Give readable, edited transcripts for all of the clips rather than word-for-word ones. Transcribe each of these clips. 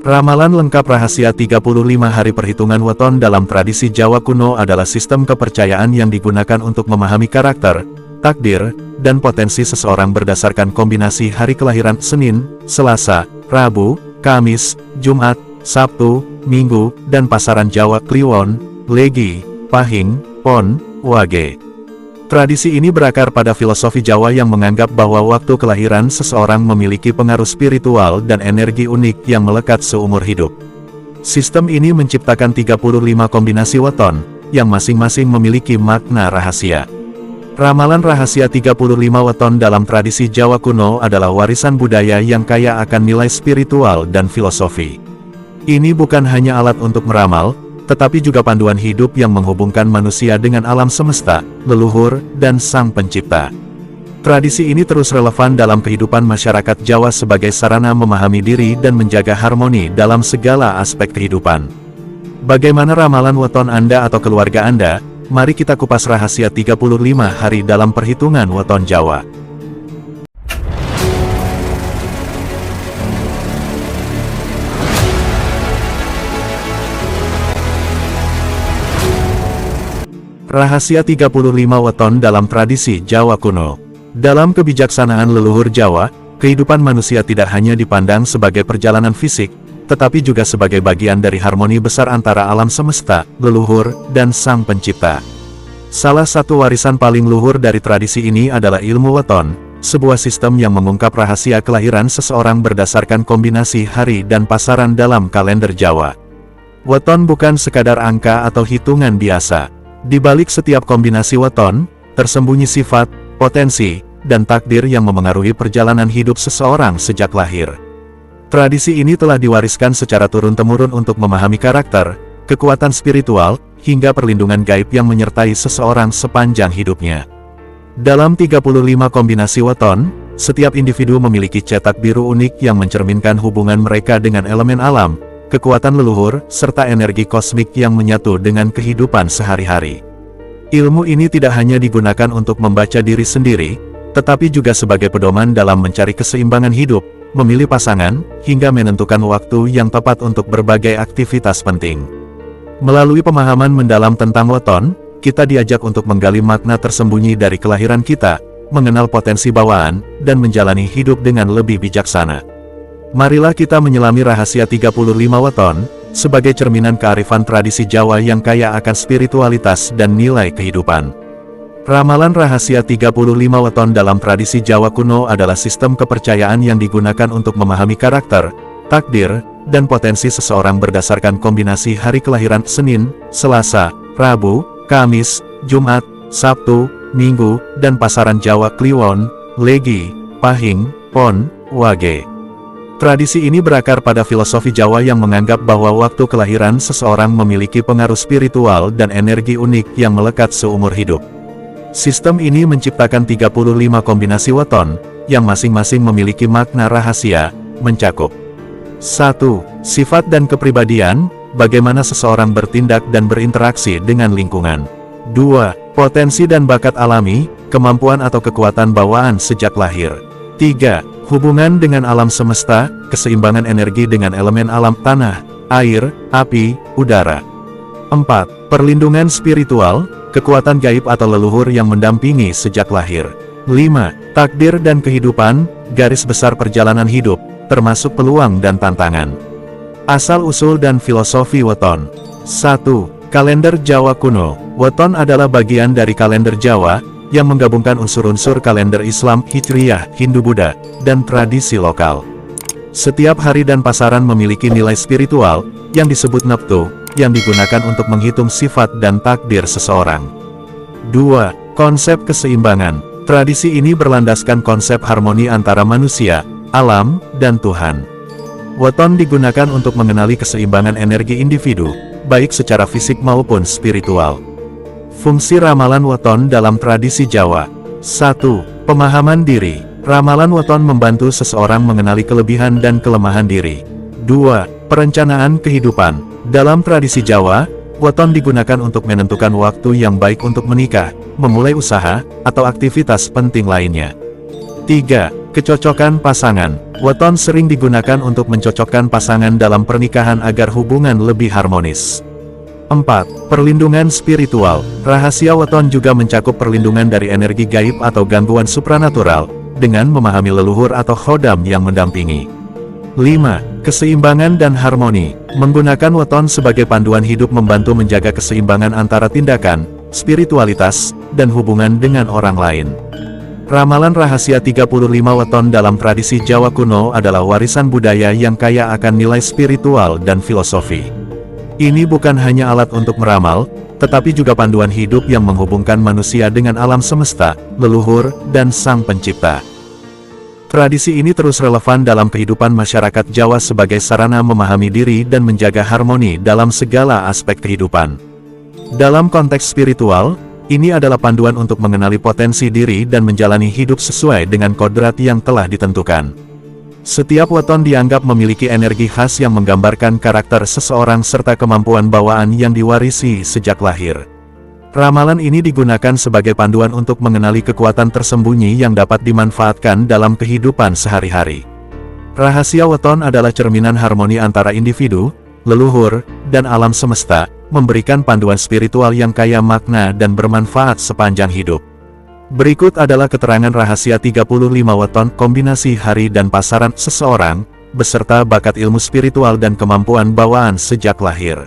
Ramalan lengkap rahasia 35 hari perhitungan weton dalam tradisi Jawa kuno adalah sistem kepercayaan yang digunakan untuk memahami karakter, takdir, dan potensi seseorang berdasarkan kombinasi hari kelahiran Senin, Selasa, Rabu, Kamis, Jumat, Sabtu, Minggu, dan pasaran Jawa Kliwon, Legi, Pahing, Pon, Wage. Tradisi ini berakar pada filosofi Jawa yang menganggap bahwa waktu kelahiran seseorang memiliki pengaruh spiritual dan energi unik yang melekat seumur hidup. Sistem ini menciptakan 35 kombinasi weton, yang masing-masing memiliki makna rahasia. Ramalan rahasia 35 weton dalam tradisi Jawa kuno adalah warisan budaya yang kaya akan nilai spiritual dan filosofi. Ini bukan hanya alat untuk meramal, tetapi juga panduan hidup yang menghubungkan manusia dengan alam semesta, leluhur, dan Sang Pencipta. Tradisi ini terus relevan dalam kehidupan masyarakat Jawa sebagai sarana memahami diri dan menjaga harmoni dalam segala aspek kehidupan. Bagaimana ramalan weton Anda atau keluarga Anda? Mari kita kupas rahasia 35 hari dalam perhitungan weton Jawa. Rahasia 35 weton dalam tradisi Jawa kuno. Dalam kebijaksanaan leluhur Jawa, kehidupan manusia tidak hanya dipandang sebagai perjalanan fisik, tetapi juga sebagai bagian dari harmoni besar antara alam semesta, leluhur, dan Sang Pencipta. Salah satu warisan paling luhur dari tradisi ini adalah ilmu weton, sebuah sistem yang mengungkap rahasia kelahiran seseorang berdasarkan kombinasi hari dan pasaran dalam kalender Jawa. Weton bukan sekadar angka atau hitungan biasa. Di balik setiap kombinasi weton, tersembunyi sifat, potensi, dan takdir yang memengaruhi perjalanan hidup seseorang sejak lahir. Tradisi ini telah diwariskan secara turun-temurun untuk memahami karakter, kekuatan spiritual, hingga perlindungan gaib yang menyertai seseorang sepanjang hidupnya. Dalam 35 kombinasi weton, setiap individu memiliki cetak biru unik yang mencerminkan hubungan mereka dengan elemen alam, kekuatan leluhur, serta energi kosmik yang menyatu dengan kehidupan sehari-hari. Ilmu ini tidak hanya digunakan untuk membaca diri sendiri, tetapi juga sebagai pedoman dalam mencari keseimbangan hidup, memilih pasangan, hingga menentukan waktu yang tepat untuk berbagai aktivitas penting. Melalui pemahaman mendalam tentang weton, kita diajak untuk menggali makna tersembunyi dari kelahiran kita, mengenal potensi bawaan, dan menjalani hidup dengan lebih bijaksana. Marilah kita menyelami rahasia 35 weton, sebagai cerminan kearifan tradisi Jawa yang kaya akan spiritualitas dan nilai kehidupan. Ramalan rahasia 35 weton dalam tradisi Jawa kuno adalah sistem kepercayaan yang digunakan untuk memahami karakter, takdir, dan potensi seseorang berdasarkan kombinasi hari kelahiran Senin, Selasa, Rabu, Kamis, Jumat, Sabtu, Minggu, dan pasaran Jawa Kliwon, Legi, Pahing, Pon, Wage. Tradisi ini berakar pada filosofi Jawa yang menganggap bahwa waktu kelahiran seseorang memiliki pengaruh spiritual dan energi unik yang melekat seumur hidup. Sistem ini menciptakan 35 kombinasi weton, yang masing-masing memiliki makna rahasia, mencakup 1. Sifat dan kepribadian, bagaimana seseorang bertindak dan berinteraksi dengan lingkungan. 2. Potensi dan bakat alami, kemampuan atau kekuatan bawaan sejak lahir. 3. Hubungan dengan alam semesta, keseimbangan energi dengan elemen alam tanah, air, api, udara. 4. Perlindungan spiritual, kekuatan gaib atau leluhur yang mendampingi sejak lahir. 5. Takdir dan kehidupan, garis besar perjalanan hidup, termasuk peluang dan tantangan. Asal-usul dan filosofi weton. 1. Kalender Jawa kuno. Weton adalah bagian dari kalender Jawa, yang menggabungkan unsur-unsur kalender Islam, Hijriyah, Hindu-Buddha, dan tradisi lokal. Setiap hari dan pasaran memiliki nilai spiritual, yang disebut neptu, yang digunakan untuk menghitung sifat dan takdir seseorang. 2. Konsep keseimbangan. Tradisi ini berlandaskan konsep harmoni antara manusia, alam, dan Tuhan. Weton digunakan untuk mengenali keseimbangan energi individu, baik secara fisik maupun spiritual. Fungsi ramalan weton dalam tradisi Jawa. 1. Pemahaman diri. Ramalan weton membantu seseorang mengenali kelebihan dan kelemahan diri. 2. Perencanaan kehidupan. Dalam tradisi Jawa, weton digunakan untuk menentukan waktu yang baik untuk menikah, memulai usaha, atau aktivitas penting lainnya. 3. Kecocokan pasangan. Weton sering digunakan untuk mencocokkan pasangan dalam pernikahan agar hubungan lebih harmonis. 4. Perlindungan spiritual. Rahasia weton juga mencakup perlindungan dari energi gaib atau gangguan supranatural, dengan memahami leluhur atau khodam yang mendampingi. 5. Keseimbangan dan harmoni. Menggunakan weton sebagai panduan hidup membantu menjaga keseimbangan antara tindakan, spiritualitas, dan hubungan dengan orang lain. Ramalan rahasia 35 weton dalam tradisi Jawa kuno adalah warisan budaya yang kaya akan nilai spiritual dan filosofi. Ini bukan hanya alat untuk meramal, tetapi juga panduan hidup yang menghubungkan manusia dengan alam semesta, leluhur, dan Sang Pencipta. Tradisi ini terus relevan dalam kehidupan masyarakat Jawa sebagai sarana memahami diri dan menjaga harmoni dalam segala aspek kehidupan. Dalam konteks spiritual, ini adalah panduan untuk mengenali potensi diri dan menjalani hidup sesuai dengan kodrat yang telah ditentukan. Setiap weton dianggap memiliki energi khas yang menggambarkan karakter seseorang serta kemampuan bawaan yang diwarisi sejak lahir. Ramalan ini digunakan sebagai panduan untuk mengenali kekuatan tersembunyi yang dapat dimanfaatkan dalam kehidupan sehari-hari. Rahasia weton adalah cerminan harmoni antara individu, leluhur, dan alam semesta, memberikan panduan spiritual yang kaya makna dan bermanfaat sepanjang hidup. Berikut adalah keterangan rahasia 35 weton kombinasi hari dan pasaran seseorang, beserta bakat ilmu spiritual dan kemampuan bawaan sejak lahir.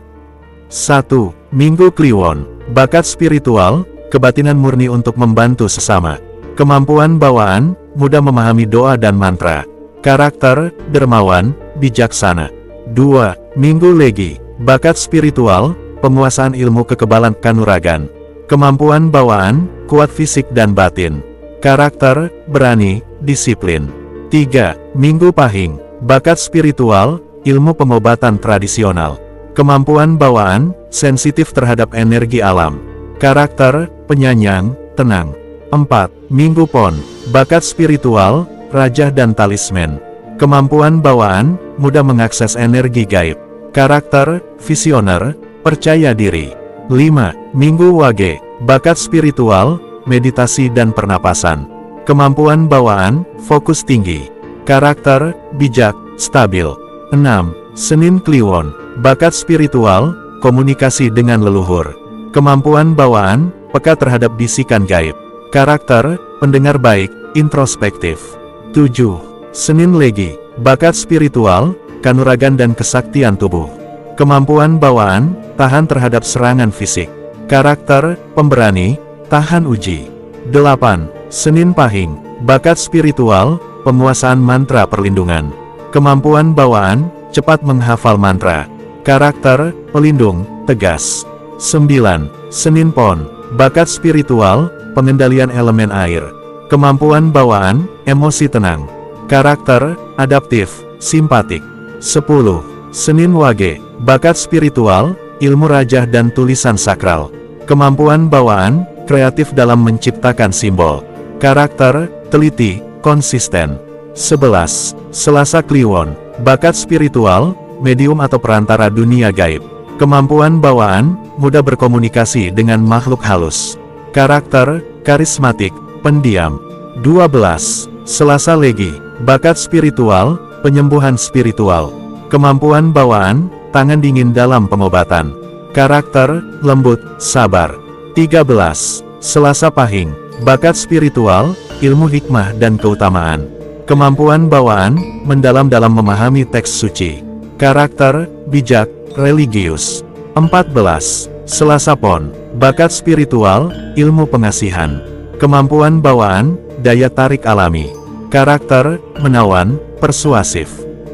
1. Minggu Kliwon. Bakat spiritual, kebatinan murni untuk membantu sesama. Kemampuan bawaan, mudah memahami doa dan mantra. Karakter, dermawan, bijaksana. 2. Minggu Legi. Bakat spiritual, penguasaan ilmu kekebalan kanuragan. Kemampuan bawaan, kuat fisik dan batin. Karakter, berani, disiplin. 3. Minggu Pahing. Bakat spiritual, ilmu pengobatan tradisional. Kemampuan bawaan, sensitif terhadap energi alam. Karakter, penyayang, tenang. 4. Minggu Pon. Bakat spiritual, rajah dan talisman. Kemampuan bawaan, mudah mengakses energi gaib. Karakter, visioner, percaya diri. 5. Minggu Wage. Bakat spiritual, meditasi dan pernapasan. Kemampuan bawaan, fokus tinggi. Karakter, bijak, stabil. 6. Senin Kliwon. Bakat spiritual, komunikasi dengan leluhur. Kemampuan bawaan, peka terhadap bisikan gaib. Karakter, pendengar baik, introspektif. 7. Senin Legi. Bakat spiritual, kanuragan dan kesaktian tubuh. Kemampuan bawaan, tahan terhadap serangan fisik. Karakter, pemberani, tahan uji. 8. Senin Pahing. Bakat spiritual, penguasaan mantra perlindungan. Kemampuan bawaan, cepat menghafal mantra. Karakter, pelindung, tegas. 9. Senin Pon. Bakat spiritual, pengendalian elemen air. Kemampuan bawaan, emosi tenang. Karakter, adaptif, simpatik. 10. Senin Wage. Bakat spiritual, ilmu rajah dan tulisan sakral. Kemampuan bawaan, kreatif dalam menciptakan simbol. Karakter, teliti, konsisten. 11. Selasa Kliwon. Bakat spiritual, medium atau perantara dunia gaib. Kemampuan bawaan, mudah berkomunikasi dengan makhluk halus. Karakter, karismatik, pendiam. 12. Selasa Legi. Bakat spiritual, penyembuhan spiritual. Kemampuan bawaan, tangan dingin dalam pengobatan. Karakter, lembut, sabar. 13. Selasa Pahing. Bakat spiritual, ilmu hikmah dan keutamaan. Kemampuan bawaan, mendalam dalam memahami teks suci. Karakter, bijak, religius. 14. Selasa Pon. Bakat spiritual, ilmu pengasihan. Kemampuan bawaan, daya tarik alami. Karakter, menawan, persuasif.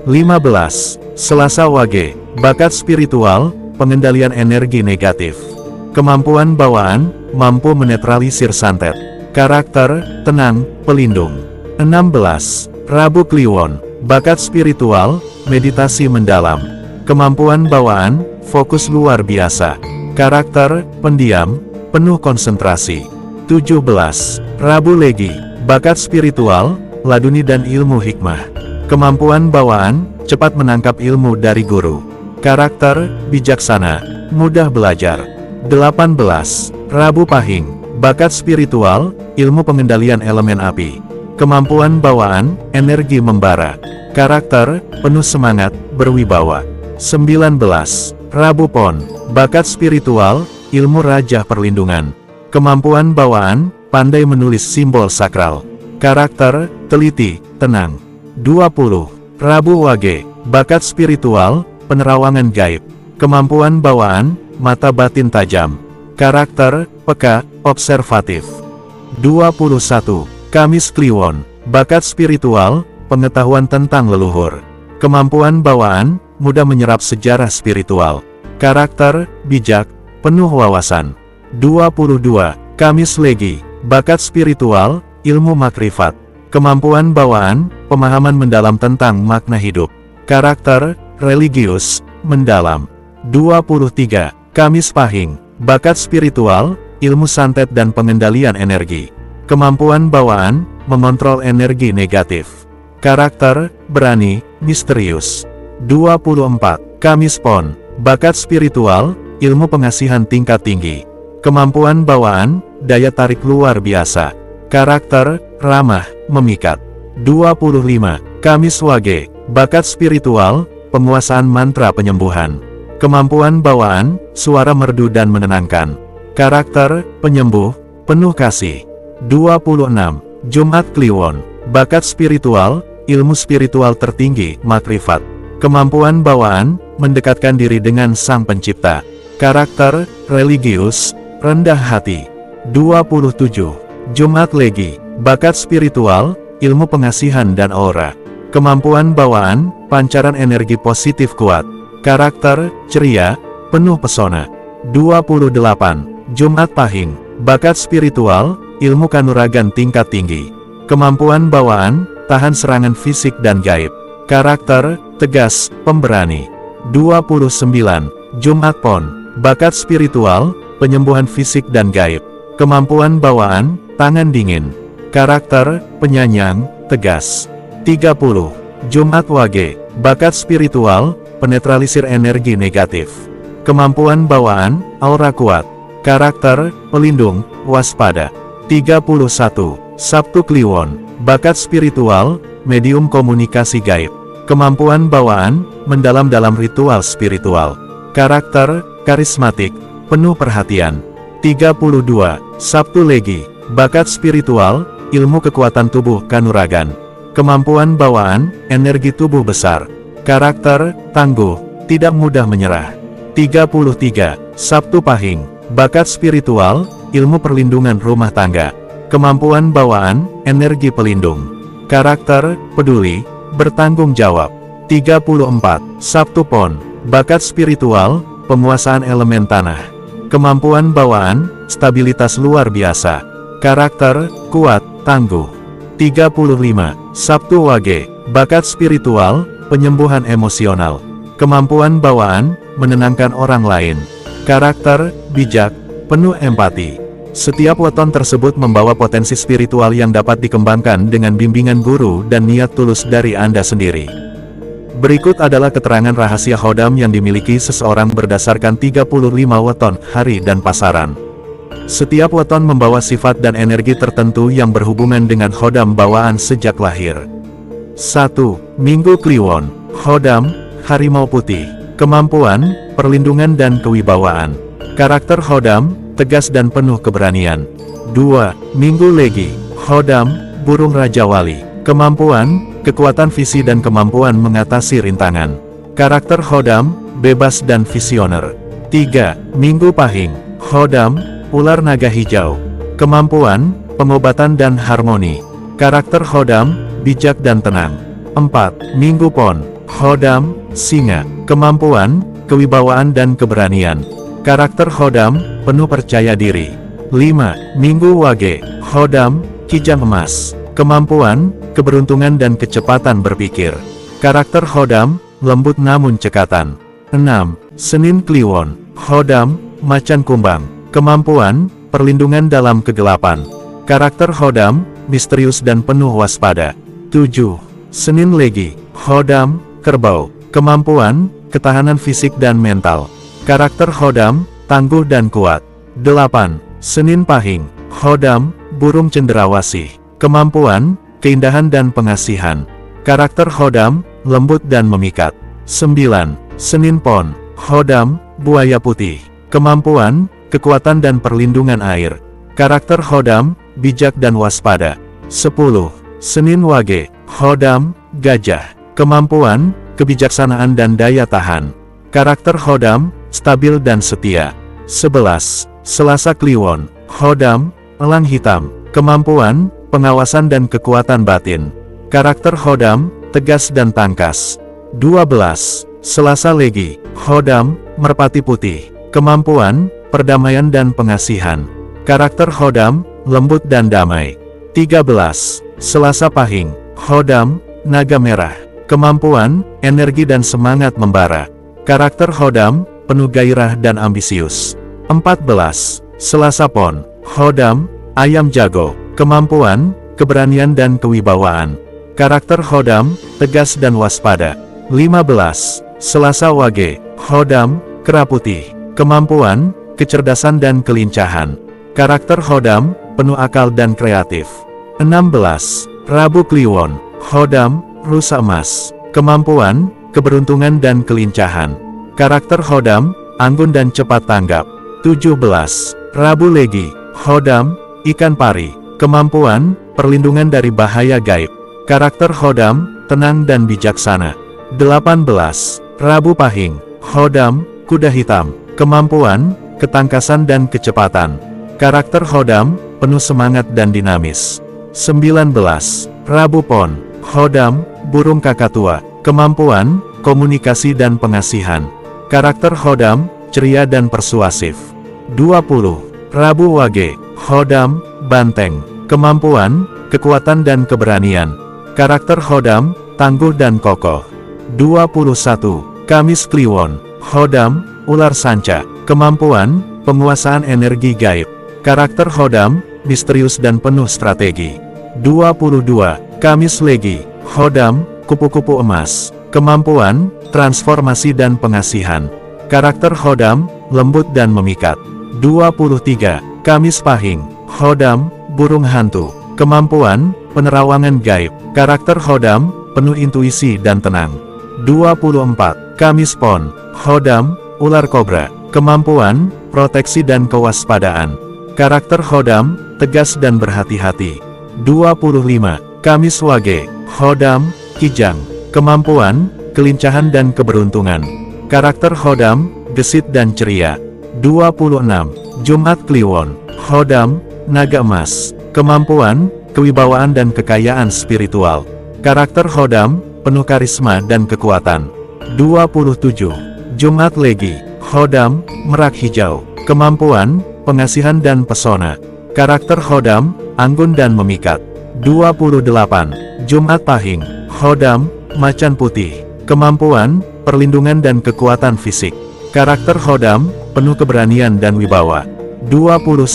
15. Selasa Wage. Bakat spiritual, pengendalian energi negatif. Kemampuan bawaan, mampu menetralisir santet. Karakter, tenang, pelindung. 16. Rabu Kliwon. Bakat spiritual, meditasi mendalam. Kemampuan bawaan, fokus luar biasa. Karakter, pendiam, penuh konsentrasi. 17. Rabu Legi. Bakat spiritual, laduni dan ilmu hikmah. Kemampuan bawaan, cepat menangkap ilmu dari guru. Karakter, bijaksana, mudah belajar. 18. Rabu Pahing. Bakat spiritual, ilmu pengendalian elemen api. Kemampuan bawaan, energi membara. Karakter, penuh semangat, berwibawa. 19. Rabu Pon, bakat spiritual, ilmu raja perlindungan. Kemampuan bawaan, pandai menulis simbol sakral. Karakter, teliti, tenang. 20. Rabu Wage, bakat spiritual, penerawangan gaib. Kemampuan bawaan, mata batin tajam. Karakter, peka, observatif. 21. Kamis Kliwon, bakat spiritual, pengetahuan tentang leluhur. Kemampuan bawaan, mudah menyerap sejarah spiritual. Karakter, bijak, penuh wawasan. 22. Kamis Legi, bakat spiritual, ilmu makrifat. Kemampuan bawaan, pemahaman mendalam tentang makna hidup. Karakter, religius, mendalam. 23. Kamis Pahing, bakat spiritual, ilmu santet dan pengendalian energi. Kemampuan bawaan, mengontrol energi negatif. Karakter, berani, misterius. 24. Kamis Pon, bakat spiritual, ilmu pengasihan tingkat tinggi. Kemampuan bawaan, daya tarik luar biasa. Karakter, ramah, memikat. 25. Kamis Wage, bakat spiritual, penguasaan mantra penyembuhan. Kemampuan bawaan, suara merdu dan menenangkan. Karakter, penyembuh, penuh kasih. 26. Jumat Kliwon, bakat spiritual, ilmu spiritual tertinggi, makrifat. Kemampuan bawaan, mendekatkan diri dengan Sang Pencipta. Karakter, religius, rendah hati. 27. Jumat Legi, bakat spiritual, ilmu pengasihan dan aura. Kemampuan bawaan, pancaran energi positif kuat. Karakter, ceria, penuh pesona. 28. Jumat Pahing, bakat spiritual, ilmu kanuragan tingkat tinggi. Kemampuan bawaan, tahan serangan fisik dan gaib. Karakter, tegas, pemberani. 29. Jumat Pon, bakat spiritual, penyembuhan fisik dan gaib. Kemampuan bawaan, tangan dingin. Karakter, penyayang, tegas. 30. Jumat Wage, bakat spiritual, penetralisir energi negatif. Kemampuan bawaan, aura kuat. Karakter, pelindung, waspada. 31. Sabtu Kliwon, bakat spiritual, medium komunikasi gaib. Kemampuan bawaan, mendalam dalam ritual spiritual. Karakter, karismatik, penuh perhatian. 32. Sabtu Legi, bakat spiritual, ilmu kekuatan tubuh kanuragan. Kemampuan bawaan, energi tubuh besar. Karakter, tangguh, tidak mudah menyerah. 33. Sabtu Pahing, bakat spiritual, ilmu perlindungan rumah tangga. Kemampuan bawaan, energi pelindung. Karakter, peduli, bertanggung jawab. 34. Sabtu Pon, bakat spiritual, penguasaan elemen tanah. Kemampuan bawaan, stabilitas luar biasa. Karakter, kuat, tangguh. 35. Sabtu Wage, bakat spiritual, penyembuhan emosional. Kemampuan bawaan, menenangkan orang lain. Karakter, bijak, penuh empati. Setiap weton tersebut membawa potensi spiritual yang dapat dikembangkan dengan bimbingan guru dan niat tulus dari Anda sendiri. Berikut adalah keterangan rahasia khodam yang dimiliki seseorang berdasarkan 35 weton, hari dan pasaran. Setiap weton membawa sifat dan energi tertentu yang berhubungan dengan khodam bawaan sejak lahir. 1. Minggu Kliwon, khodam, harimau putih. Kemampuan, perlindungan dan kewibawaan. Karakter khodam, tegas dan penuh keberanian. 2. Minggu Legi, khodam, burung Raja Wali. Kemampuan, kekuatan visi dan kemampuan mengatasi rintangan. Karakter khodam, bebas dan visioner. 3. Minggu Pahing, khodam, ular naga hijau. Kemampuan, pengobatan dan harmoni. Karakter khodam, bijak dan tenang. 4. Minggu Pon, khodam, singa. Kemampuan, kewibawaan dan keberanian. Karakter khodam, penuh percaya diri. 5. Minggu Wage, khodam, kijang emas. Kemampuan, keberuntungan dan kecepatan berpikir. Karakter khodam, lembut namun cekatan. 6. Senin Kliwon, khodam, macan kumbang. Kemampuan, perlindungan dalam kegelapan. Karakter khodam, misterius dan penuh waspada. 7. Senin Legi, khodam, kerbau. Kemampuan, ketahanan fisik dan mental. Karakter khodam, tangguh dan kuat. 8. Senin Pahing, khodam, burung cenderawasih. Kemampuan, keindahan dan pengasihan. Karakter Khodam, lembut dan memikat. 9. Senin Pon, Khodam, buaya putih. Kemampuan, kekuatan dan perlindungan air. Karakter Khodam, bijak dan waspada. 10. Senin Wage, Khodam, gajah. Kemampuan, kebijaksanaan dan daya tahan. Karakter Khodam, stabil dan setia. 11. Selasa Kliwon, Khodam, elang hitam. Kemampuan, pengawasan dan kekuatan batin. Karakter Khodam, tegas dan tangkas. 12. Selasa Legi, Khodam, merpati putih. Kemampuan, perdamaian dan pengasihan. Karakter Khodam, lembut dan damai. 13. Selasa Pahing, Khodam, naga merah. Kemampuan, energi dan semangat membara. Karakter Khodam, penuh gairah dan ambisius. 14. Selasa Pon, Khodam, ayam jago. Kemampuan, keberanian dan kewibawaan. Karakter Khodam, tegas dan waspada. 15. Selasa Wage, Khodam, kera putih. Kemampuan, kecerdasan dan kelincahan. Karakter Khodam, penuh akal dan kreatif. 16. Rabu Kliwon, Khodam, rusa emas. Kemampuan, keberuntungan dan kelincahan. Karakter Khodam, anggun dan cepat tanggap. 17. Rabu Legi, Khodam, ikan pari. Kemampuan, perlindungan dari bahaya gaib. Karakter Khodam, tenang dan bijaksana. 18. Rabu Pahing, Khodam, kuda hitam. Kemampuan, ketangkasan dan kecepatan. Karakter Khodam, penuh semangat dan dinamis. 19. Rabu Pon, Khodam, burung kakatua. Kemampuan, komunikasi dan pengasihan. Karakter Khodam, ceria dan persuasif. 20. Rabu Wage, Khodam, banteng. Kemampuan, kekuatan dan keberanian. Karakter Khodam, tangguh dan kokoh. 21. Kamis Kliwon, Khodam, ular sanca. Kemampuan, penguasaan energi gaib. Karakter Khodam, misterius dan penuh strategi. 22. Kamis Legi, Khodam, kupu-kupu emas. Kemampuan, transformasi dan pengasihan. Karakter Khodam, lembut dan memikat. 23. Kamis Pahing, Khodam, burung hantu. Kemampuan, penerawangan gaib. Karakter Khodam, penuh intuisi dan tenang. 24. Kamis Pon, Khodam, ular kobra. Kemampuan, proteksi dan kewaspadaan. Karakter Khodam, tegas dan berhati-hati. 25. Kamis Wage, Khodam, kijang. Kemampuan, kelincahan dan keberuntungan. Karakter Khodam, gesit dan ceria. 26. Jumat Kliwon, Khodam, naga emas. Kemampuan, kewibawaan dan kekayaan spiritual. Karakter Khodam, penuh karisma dan kekuatan. 27. Jumat Legi, Khodam, merak hijau. Kemampuan, pengasihan dan pesona. Karakter Khodam, anggun dan memikat. 28. Jumat Pahing, Khodam, macan putih. Kemampuan, perlindungan dan kekuatan fisik. Karakter Khodam, penuh keberanian dan wibawa. 29.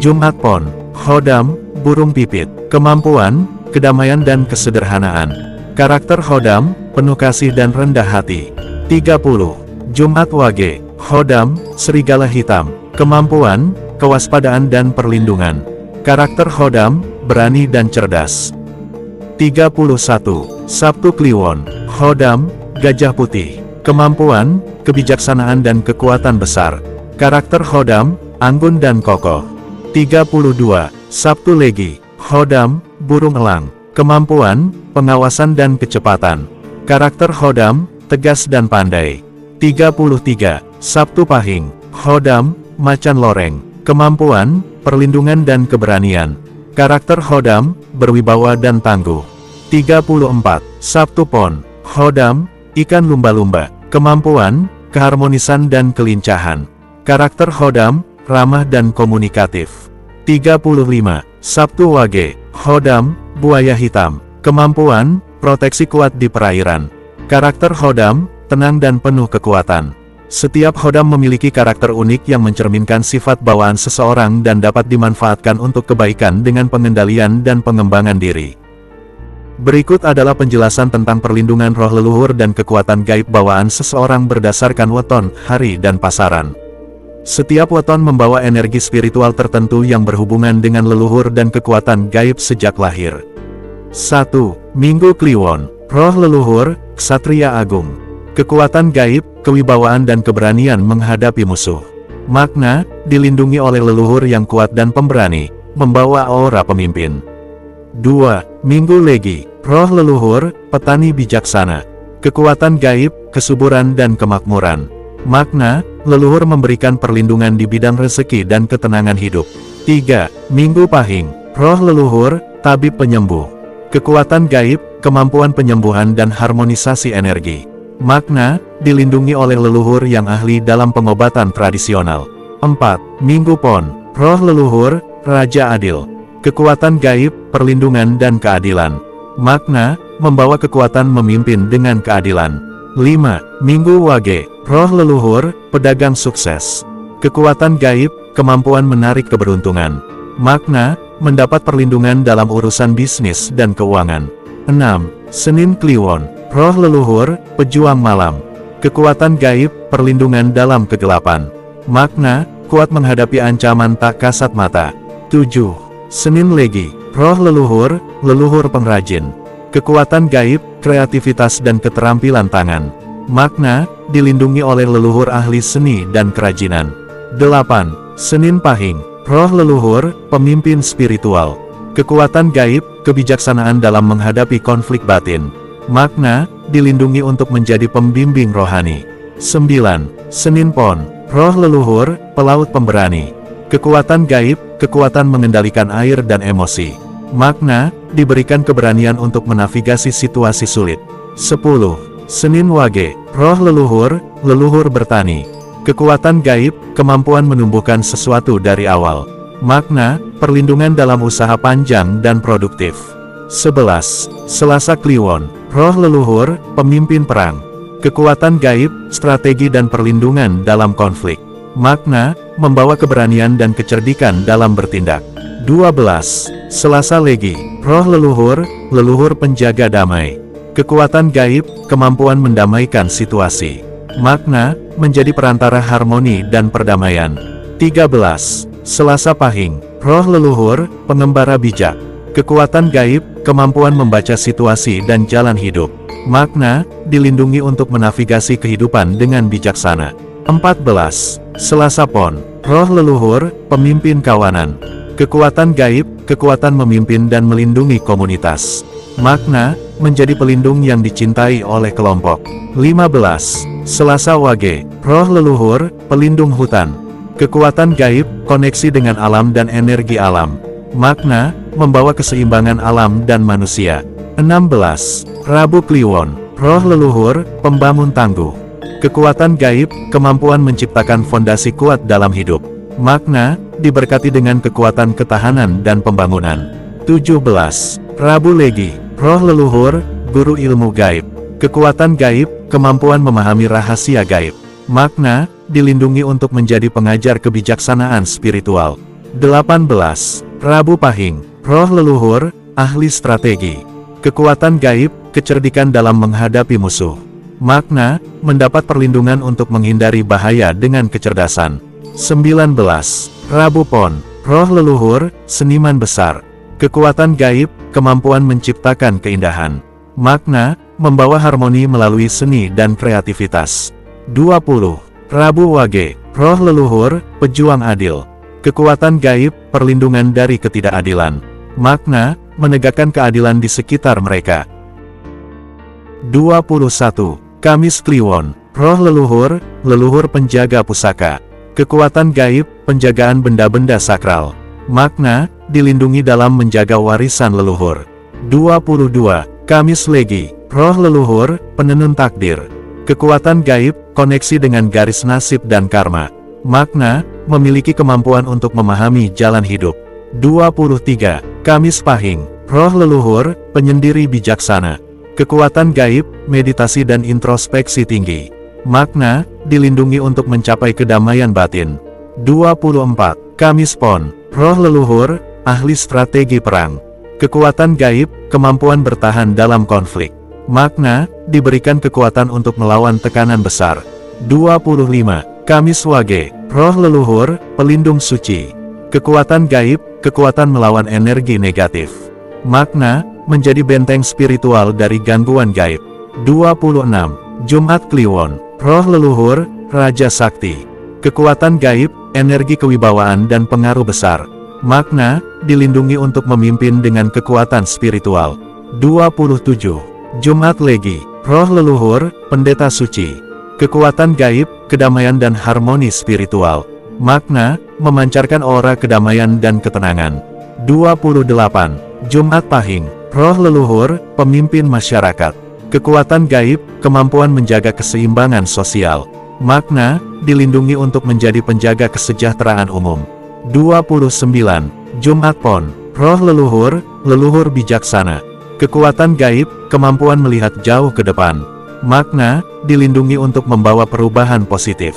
Jumat Pon, Khodam, burung pipit. Kemampuan, kedamaian dan kesederhanaan. Karakter Khodam, penuh kasih dan rendah hati. 30. Jumat Wage, Khodam, serigala hitam. Kemampuan, kewaspadaan dan perlindungan. Karakter Khodam, berani dan cerdas. 31. Sabtu Kliwon, Khodam, gajah putih. Kemampuan, kebijaksanaan dan kekuatan besar. Karakter Khodam, anggun dan kokoh. 32. Sabtu Legi, Khodam, burung elang. Kemampuan, pengawasan dan kecepatan. Karakter Khodam, tegas dan pandai. 33. Sabtu Pahing, Khodam, macan loreng. Kemampuan, perlindungan dan keberanian. Karakter Khodam, berwibawa dan tangguh. 34. Sabtu Pon, Khodam, ikan lumba-lumba. Kemampuan, keharmonisan dan kelincahan. Karakter Khodam, ramah dan komunikatif. 35. Sabtu Wage, Khodam, buaya hitam. Kemampuan, proteksi kuat di perairan. Karakter Khodam, tenang dan penuh kekuatan. Setiap Khodam memiliki karakter unik yang mencerminkan sifat bawaan seseorang dan dapat dimanfaatkan untuk kebaikan dengan pengendalian dan pengembangan diri. Berikut adalah penjelasan tentang perlindungan roh leluhur dan kekuatan gaib bawaan seseorang berdasarkan weton, hari dan pasaran. Setiap weton membawa energi spiritual tertentu yang berhubungan dengan leluhur dan kekuatan gaib sejak lahir. 1. Minggu Kliwon, roh leluhur, ksatria agung. Kekuatan gaib, kewibawaan dan keberanian menghadapi musuh. Makna, dilindungi oleh leluhur yang kuat dan pemberani, membawa aura pemimpin. 2. Minggu Legi, roh leluhur, petani bijaksana. Kekuatan gaib, kesuburan dan kemakmuran. Makna, leluhur memberikan perlindungan di bidang rezeki dan ketenangan hidup. 3. Minggu Pahing, roh leluhur, tabib penyembuh. Kekuatan gaib, kemampuan penyembuhan dan harmonisasi energi. Makna, dilindungi oleh leluhur yang ahli dalam pengobatan tradisional. 4. Minggu Pon, roh leluhur, raja adil. Kekuatan gaib, perlindungan dan keadilan. Makna, membawa kekuatan memimpin dengan keadilan. 5. Minggu Wage, roh leluhur, pedagang sukses. Kekuatan gaib, kemampuan menarik keberuntungan. Makna, mendapat perlindungan dalam urusan bisnis dan keuangan. 6. Senin Kliwon, roh leluhur, pejuang malam. Kekuatan gaib, perlindungan dalam kegelapan. Makna, kuat menghadapi ancaman tak kasat mata. 7. Senin Legi, roh leluhur, leluhur pengrajin. Kekuatan gaib, kreativitas dan keterampilan tangan. Makna, dilindungi oleh leluhur ahli seni dan kerajinan. 8. Senin Pahing, roh leluhur, pemimpin spiritual. Kekuatan gaib, kebijaksanaan dalam menghadapi konflik batin. Makna, dilindungi untuk menjadi pembimbing rohani. 9. Senin Pon, roh leluhur, pelaut pemberani. Kekuatan gaib, kekuatan mengendalikan air dan emosi. Makna, diberikan keberanian untuk menavigasi situasi sulit. 10. Senin Wage, roh leluhur, leluhur bertani. Kekuatan gaib, kemampuan menumbuhkan sesuatu dari awal. Makna, perlindungan dalam usaha panjang dan produktif. 11. Selasa Kliwon, roh leluhur, pemimpin perang. Kekuatan gaib, strategi dan perlindungan dalam konflik. Makna, membawa keberanian dan kecerdikan dalam bertindak. 12. Selasa Legi, roh leluhur, leluhur penjaga damai. Kekuatan gaib, kemampuan mendamaikan situasi. Makna, menjadi perantara harmoni dan perdamaian. 13. Selasa Pahing, roh leluhur, pengembara bijak. Kekuatan gaib, kemampuan membaca situasi dan jalan hidup. Makna, dilindungi untuk menavigasi kehidupan dengan bijaksana. 14. Selasa Pon, roh leluhur, pemimpin kawanan. Kekuatan gaib, kekuatan memimpin dan melindungi komunitas. Makna, menjadi pelindung yang dicintai oleh kelompok. 15. Selasa Wage, roh leluhur, pelindung hutan. Kekuatan gaib, koneksi dengan alam dan energi alam. Makna, membawa keseimbangan alam dan manusia. 16. Rabu Kliwon, roh leluhur, pembangun tangguh. Kekuatan gaib, kemampuan menciptakan fondasi kuat dalam hidup. Makna, diberkati dengan kekuatan ketahanan dan pembangunan. 17. Rabu Legi, roh leluhur, guru ilmu gaib. Kekuatan gaib, kemampuan memahami rahasia gaib. Makna, dilindungi untuk menjadi pengajar kebijaksanaan spiritual. 18. Rabu Pahing, roh leluhur, ahli strategi. Kekuatan gaib, kecerdikan dalam menghadapi musuh. Makna, mendapat perlindungan untuk menghindari bahaya dengan kecerdasan. 19. Rabu Pon, roh leluhur, seniman besar. Kekuatan gaib, kemampuan menciptakan keindahan. Makna, membawa harmoni melalui seni dan kreativitas. 20. Rabu Wage, roh leluhur, pejuang adil. Kekuatan gaib, perlindungan dari ketidakadilan. Makna, menegakkan keadilan di sekitar mereka. 21. Kamis Kliwon, roh leluhur, leluhur penjaga pusaka. Kekuatan gaib, penjagaan benda-benda sakral. Makna, dilindungi dalam menjaga warisan leluhur. 22. Kamis Legi, roh leluhur, penenun takdir. Kekuatan gaib, koneksi dengan garis nasib dan karma. Makna, memiliki kemampuan untuk memahami jalan hidup. 23. Kamis Pahing, roh leluhur, penyendiri bijaksana. Kekuatan gaib, meditasi dan introspeksi tinggi. Makna, dilindungi untuk mencapai kedamaian batin. 24. Kamis Pon, roh leluhur, ahli strategi perang. Kekuatan gaib, kemampuan bertahan dalam konflik. Makna, diberikan kekuatan untuk melawan tekanan besar. 25. Kamis Wage, roh leluhur, pelindung suci. Kekuatan gaib, kekuatan melawan energi negatif. Makna, menjadi benteng spiritual dari gangguan gaib. 26. Jumat Kliwon, roh leluhur, Raja Sakti. Kekuatan gaib, energi kewibawaan dan pengaruh besar. Makna, dilindungi untuk memimpin dengan kekuatan spiritual. 27. Jumat Legi, roh leluhur, pendeta suci. Kekuatan gaib, kedamaian dan harmoni spiritual. Makna, memancarkan aura kedamaian dan ketenangan. 28. Jumat Pahing, roh leluhur, pemimpin masyarakat. Kekuatan gaib, kemampuan menjaga keseimbangan sosial. Makna, dilindungi untuk menjadi penjaga kesejahteraan umum. 29. Jumat Pon, roh leluhur, leluhur bijaksana. Kekuatan gaib, kemampuan melihat jauh ke depan. Makna, dilindungi untuk membawa perubahan positif.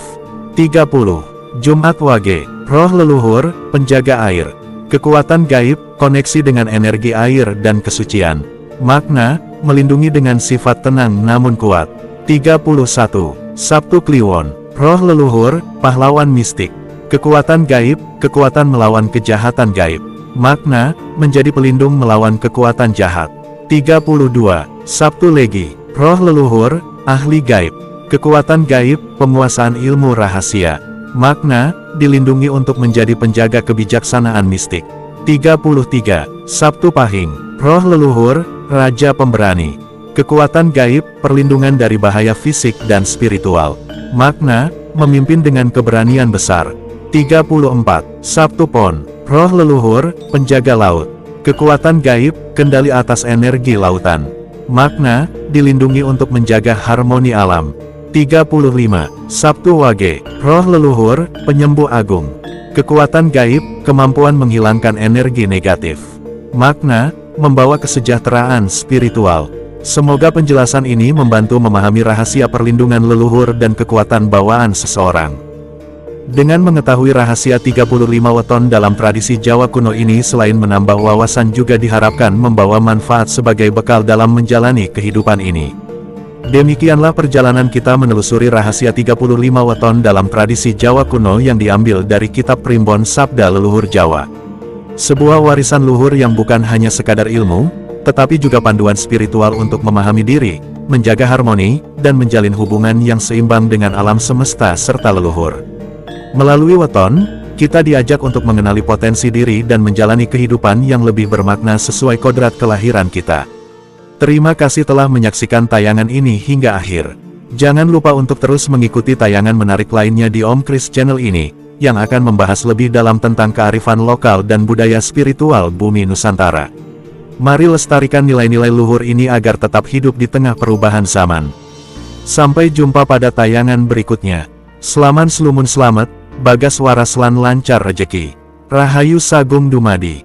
30. Jumat Wage, roh leluhur, penjaga air. Kekuatan gaib, koneksi dengan energi air dan kesucian. Makna, melindungi dengan sifat tenang namun kuat. 31. Sabtu Kliwon, roh leluhur, pahlawan mistik. Kekuatan gaib, kekuatan melawan kejahatan gaib. Makna, menjadi pelindung melawan kekuatan jahat. 32. Sabtu Legi, roh leluhur, ahli gaib. Kekuatan gaib, penguasaan ilmu rahasia. Makna, dilindungi untuk menjadi penjaga kebijaksanaan mistik. 33. Sabtu Pahing, roh leluhur, Raja Pemberani. Kekuatan gaib, perlindungan dari bahaya fisik dan spiritual. Makna, memimpin dengan keberanian besar. 34. Sabtu Pon, roh leluhur, penjaga laut. Kekuatan gaib, kendali atas energi lautan. Makna, dilindungi untuk menjaga harmoni alam. 35. Sabtu Wage, roh leluhur, penyembuh agung. Kekuatan gaib, kemampuan menghilangkan energi negatif. Makna, membawa kesejahteraan spiritual. Semoga penjelasan ini membantu memahami rahasia perlindungan leluhur dan kekuatan bawaan seseorang. Dengan mengetahui rahasia 35 weton dalam tradisi Jawa kuno ini, selain menambah wawasan juga diharapkan membawa manfaat sebagai bekal dalam menjalani kehidupan ini. Demikianlah perjalanan kita menelusuri rahasia 35 weton dalam tradisi Jawa kuno yang diambil dari kitab Primbon Sabda Leluhur Jawa. Sebuah warisan luhur yang bukan hanya sekadar ilmu, tetapi juga panduan spiritual untuk memahami diri, menjaga harmoni, dan menjalin hubungan yang seimbang dengan alam semesta serta leluhur. Melalui weton, kita diajak untuk mengenali potensi diri dan menjalani kehidupan yang lebih bermakna sesuai kodrat kelahiran kita. Terima kasih telah menyaksikan tayangan ini hingga akhir. Jangan lupa untuk terus mengikuti tayangan menarik lainnya di Om Kris Channel ini, yang akan membahas lebih dalam tentang kearifan lokal dan budaya spiritual bumi Nusantara. Mari lestarikan nilai-nilai luhur ini agar tetap hidup di tengah perubahan zaman. Sampai jumpa pada tayangan berikutnya. Selaman selumun selamat, bagas waras lan lancar rejeki. Rahayu Sagung Dumadi.